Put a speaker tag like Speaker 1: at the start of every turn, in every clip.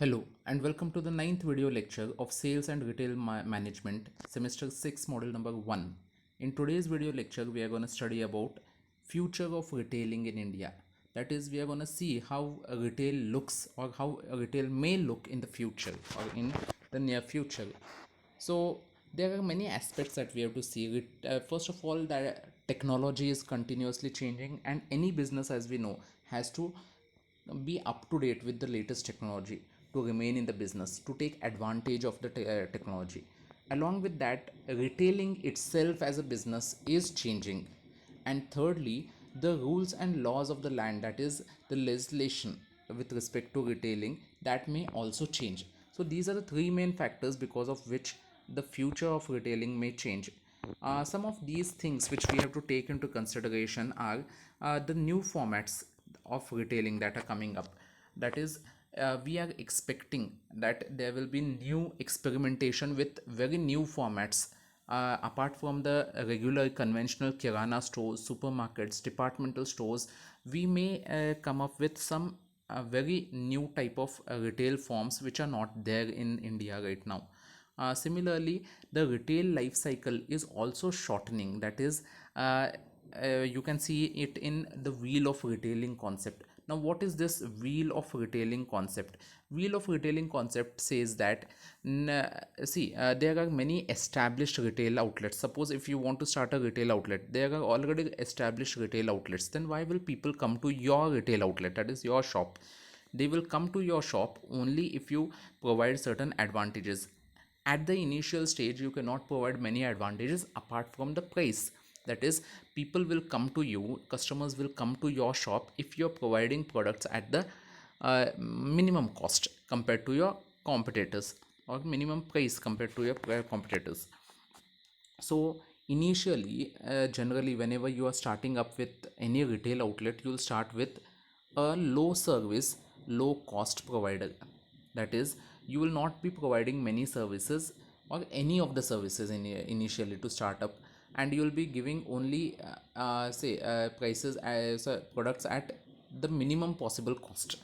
Speaker 1: Hello and welcome to the ninth video lecture of Sales and Retail Management, Semester 6, Model number 1. In today's video lecture, we are going to study about future of retailing in India. That is, we are going to see how retail looks or how retail may look in the future or in the near future. So there are many aspects that we have to see. First of all, that technology is continuously changing, and any business, as we know, has to be up to date with the latest technology to remain in the business, to take advantage of the technology. Along with that, retailing itself as a business is changing. And thirdly, the rules and laws of the land, that is the legislation with respect to retailing, that may also change. So these are the three main factors because of which the future of retailing may change. Some of these things which we have to take into consideration are the new formats of retailing that are coming up. That is, we are expecting that there will be new experimentation with very new formats, apart from the regular conventional kirana stores, supermarkets, departmental stores. We may come up with some very new type of retail forms which are not there in India right now. Similarly, the retail life cycle is also shortening. That is, you can see it in the wheel of retailing concept. Now, what is this wheel of retailing concept? Wheel of retailing concept says that, there are many established retail outlets. Suppose if you want to start a retail outlet, there are already established retail outlets. Then why will people come to your retail outlet, that is your shop? They will come to your shop only if you provide certain advantages. At the initial stage, you cannot provide many advantages apart from the price. That is, people will come to you, customers will come to your shop if you're providing products at the minimum cost compared to your competitors, or minimum price compared to your competitors. So initially, generally, whenever you are starting up with any retail outlet, you'll start with a low service, low cost provider. That is, you will not be providing many services or any of the services initially to start up, and you will be giving only prices as products at the minimum possible cost.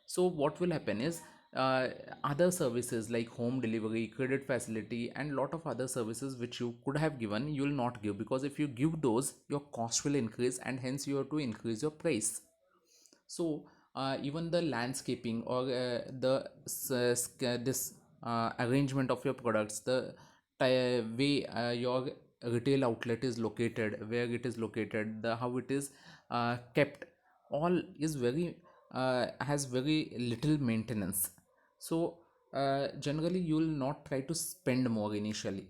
Speaker 1: So what will happen is, uh, other services like home delivery, credit facility, and lot of other services which you could have given, you will not give, because if you give those, your cost will increase, and hence you have to increase your price. So even the landscaping or this arrangement of your products, the way your retail outlet is located, where it is located, the how it is kept, all is very has very little maintenance. So generally you will not try to spend more initially.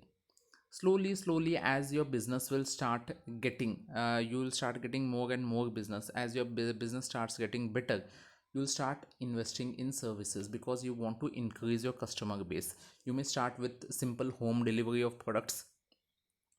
Speaker 1: Slowly as your business will start getting, you will start getting more and more business. As your business starts getting better, you'll start investing in services because you want to increase your customer base. You may start with simple home delivery of products.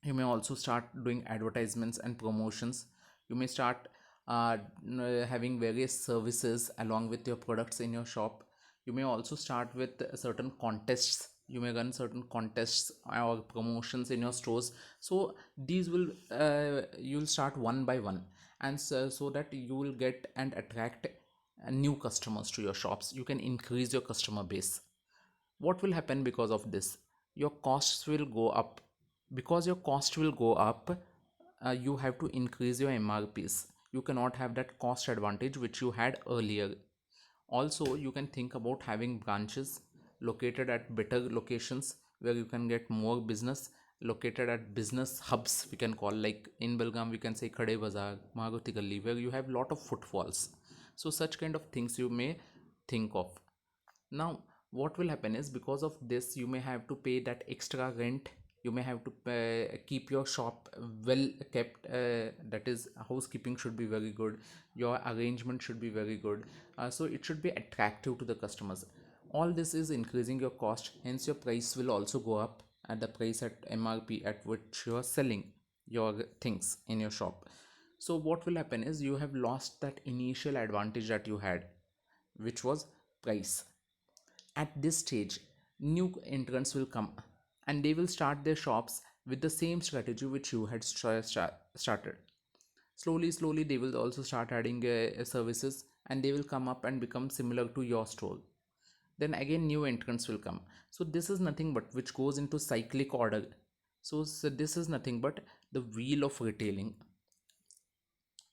Speaker 1: You may also start doing advertisements and promotions. You may start having various services along with your products in your shop. You may also start with certain contests. You may run certain contests or promotions in your stores. So these will you'll start one by one, and so that you will get and attract new customers to your shops. You can increase your customer base. What will happen because of this? Your costs will go up. Because your cost will go up, you have to increase your MRPs. You cannot have that cost advantage which you had earlier. Also, you can think about having branches located at better locations where you can get more business, located at business hubs, we can call, like in Belgaum we can say Khade Bazaar, Maruti Galli, where you have lot of footfalls. So such kind of things you may think of. Now what will happen is, because of this, you may have to pay that extra rent. You may have to keep your shop well kept, that is, housekeeping should be very good. Your arrangement should be very good, so it should be attractive to the customers. All this is increasing your cost, hence your price will also go up at the price at MRP at which you are selling your things in your shop. So what will happen is, you have lost that initial advantage that you had, which was price. At this stage, new entrants will come, and they will start their shops with the same strategy which you had started. Slowly, they will also start adding services, and they will come up and become similar to your store. then again new entrants will come. So this is nothing but which goes into cyclic order. So this is nothing but the wheel of retailing.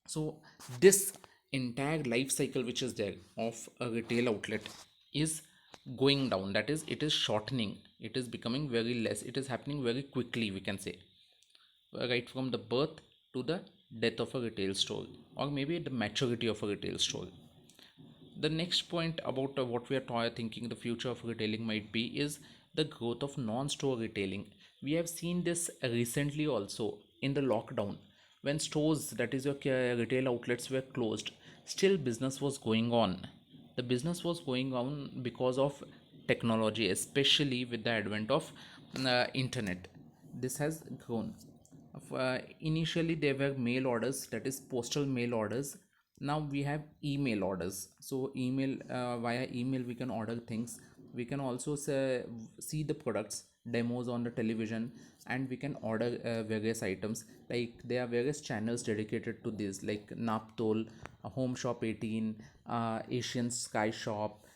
Speaker 1: So this entire life cycle which is there of a retail outlet is going down, that is it is shortening, it is becoming very less, it is happening very quickly, we can say, right from the birth to the death of a retail store, or maybe the maturity of a retail store. The next point about what we are thinking the future of retailing might be is the growth of non-store retailing. We have seen this recently also in the lockdown, when stores, that is your retail outlets, were closed, still business was going on. The business was going on because of technology, especially with the advent of internet. This has grown. Initially there were mail orders, that is postal mail orders. Now we have email orders. So email, via email we can order things. We can also see the products demos on the television, and we can order various items. Like there are various channels dedicated to this, like Naptol, Home Shop 18, Asian Sky Shop,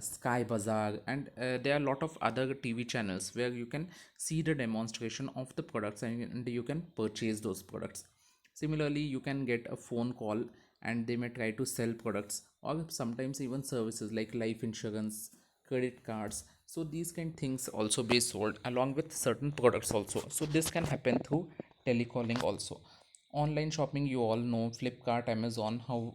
Speaker 1: Sky Bazaar, and there are a lot of other TV channels where you can see the demonstration of the products, and you can purchase those products. Similarly, you can get a phone call and they may try to sell products, or sometimes even services like life insurance, credit cards. So these kind of things also be sold along with certain products also. So this can happen through telecalling also. Online shopping, you all know Flipkart, Amazon, how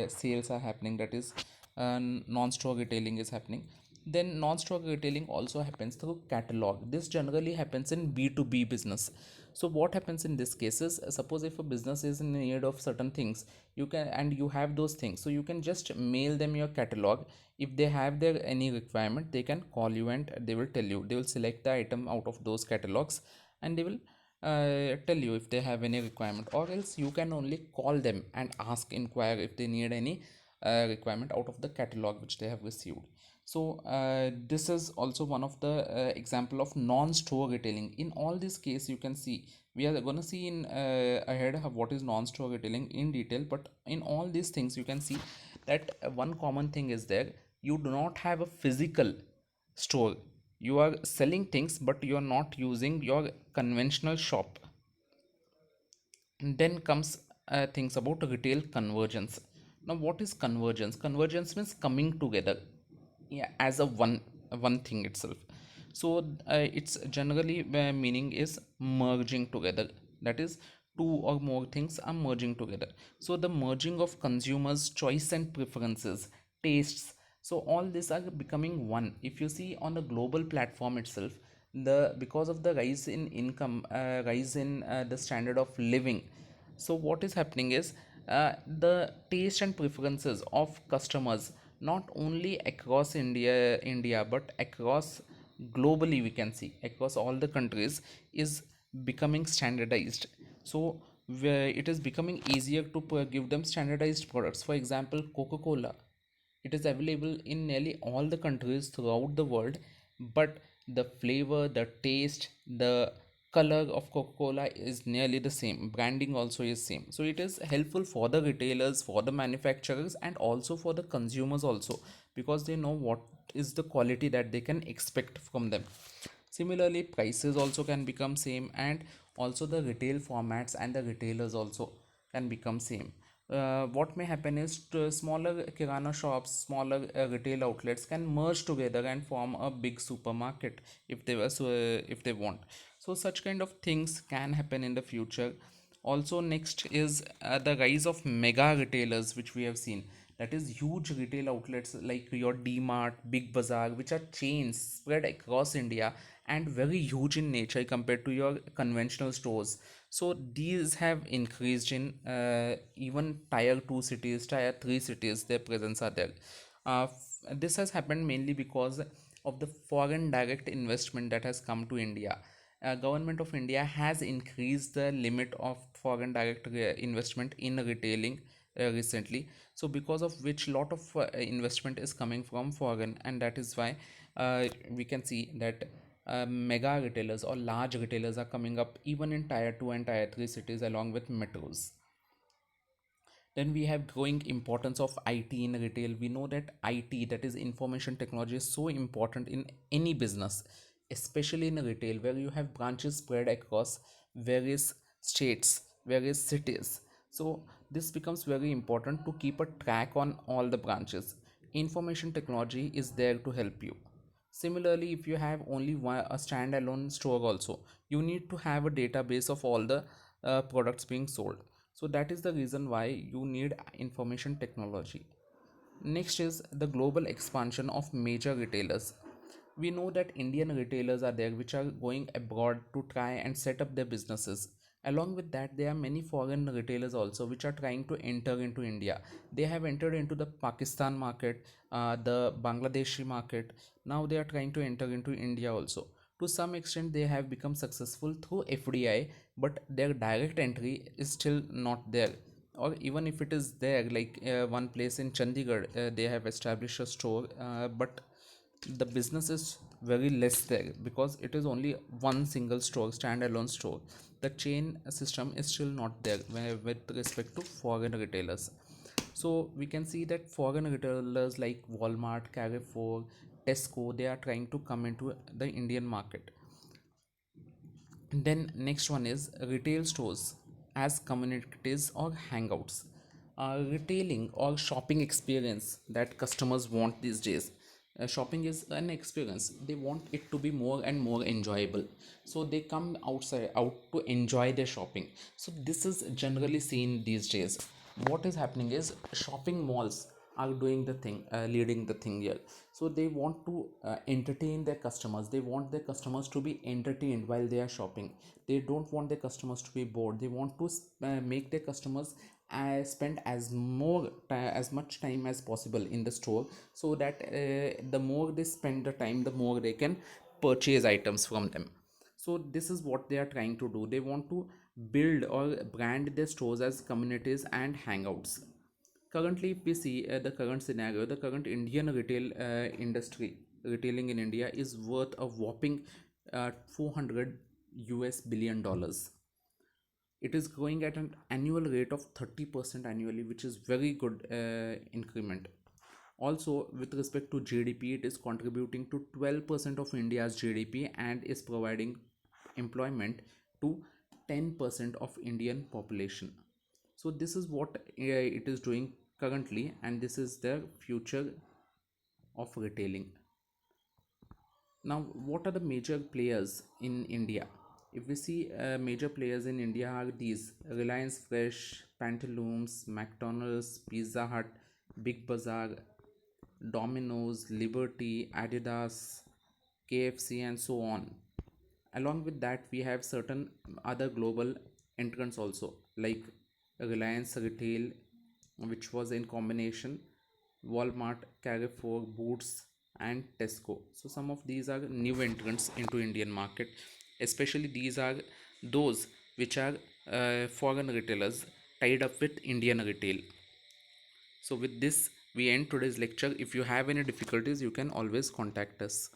Speaker 1: sales are happening, that is non-store retailing is happening. Then non-store retailing also happens through catalog. This generally happens in B2B business. So what happens in this case is, suppose if a business is in need of certain things, you can, and you have those things, so you can just mail them your catalog. If they have their any requirement, they can call you and they will tell you, they will select the item out of those catalogs, and they will tell you if they have any requirement, or else you can only call them and ask, inquire if they need any requirement out of the catalog which they have received. So this is also one of the example of non-store retailing. In all this case, you can see, we are going to see in ahead of what is non-store retailing in detail, but in all these things you can see that one common thing is there: you do not have a physical store, you are selling things but you are not using your conventional shop. And then comes things about retail convergence. Now what is convergence? Convergence means coming together, yeah, as a one thing itself. So it's generally meaning is merging together, that is two or more things are merging together. So the merging of consumers choice and preferences, tastes, so all these are becoming one. If you see on the global platform itself, the because of the rise in income, rise in the standard of living, so what is happening is the taste and preferences of customers, not only across India, but across globally, we can see across all the countries, is becoming standardized. So where it is becoming easier to give them standardized products. For example, Coca-Cola, it is available in nearly all the countries throughout the world, but the flavor, the taste, the color of Coca-Cola is nearly the same. Branding also is same. So it is helpful for the retailers, for the manufacturers, and also for the consumers also, because they know what is the quality that they can expect from them. Similarly, prices also can become same, and also the retail formats and the retailers also can become same. What may happen is smaller kirana shops, smaller retail outlets can merge together and form a big supermarket if they were, so if they want. So such kind of things can happen in the future. Also next is the rise of mega retailers, which we have seen, that is huge retail outlets like your DMart, Big Bazaar, which are chains spread across India and very huge in nature compared to your conventional stores. So these have increased in even tier 2 cities, tier 3 cities, their presence are there. This has happened mainly because of the foreign direct investment that has come to India. Government of India has increased the limit of foreign direct investment in retailing recently. So because of which lot of investment is coming from foreign, and that is why we can see that mega retailers or large retailers are coming up even in tier 2 and tier 3 cities along with metros. Then we have growing importance of IT in retail. We know that IT, that is information technology, is so important in any business, especially in retail where you have branches spread across various states, various cities. So this becomes very important to keep a track on all the branches. Information technology is there to help you. Similarly, if you have only a standalone store also, you need to have a database of all the products being sold. So that is the reason why you need information technology. Next is the global expansion of major retailers. We know that Indian retailers are there which are going abroad to try and set up their businesses. Along with that, there are many foreign retailers also which are trying to enter into India. They have entered into the Pakistan market, the Bangladeshi market. Now they are trying to enter into India also. To some extent, they have become successful through FDI, but their direct entry is still not there. Or even if it is there, like one place in Chandigarh, they have established a store, but the business is very less there because it is only one single store, standalone store. The chain system is still not there with respect to foreign retailers. So we can see that foreign retailers like Walmart, Carrefour, Tesco, they are trying to come into the Indian market. Then next one is retail stores as communities or hangouts. Retailing or shopping experience that customers want these days. Shopping is an experience. They want it to be more and more enjoyable. So they come out to enjoy their shopping. So this is generally seen these days. What is happening is shopping malls are doing the thing, leading the thing here. So they want to entertain their customers. They want their customers to be entertained while they are shopping. They don't want their customers to be bored. They want to make their customers spend as much time as possible in the store, so that the more they spend the time, the more they can purchase items from them. So this is what they are trying to do. They want to build or brand their stores as communities and hangouts. Currently, if we see the current scenario, the current Indian retail industry, retailing in India is worth a whopping 400 US billion dollars. It is growing at an annual rate of 30% annually, which is very good increment. Also, with respect to GDP, it is contributing to 12% of India's GDP and is providing employment to 10% of Indian population. So this is what it is doing currently, and this is the future of retailing. Now, what are the major players in India? If we see major players in India are these: Reliance Fresh, Pantaloons, McDonald's, Pizza Hut, Big Bazaar, Domino's, Liberty, Adidas, KFC, and so on. Along with that, we have certain other global entrants also, like Reliance Retail, which was in combination Walmart, Carrefour, Boots, and Tesco. So some of these are new entrants into Indian market. Especially these are those which are foreign retailers tied up with Indian retail. So with this, we end today's lecture. If you have any difficulties, you can always contact us.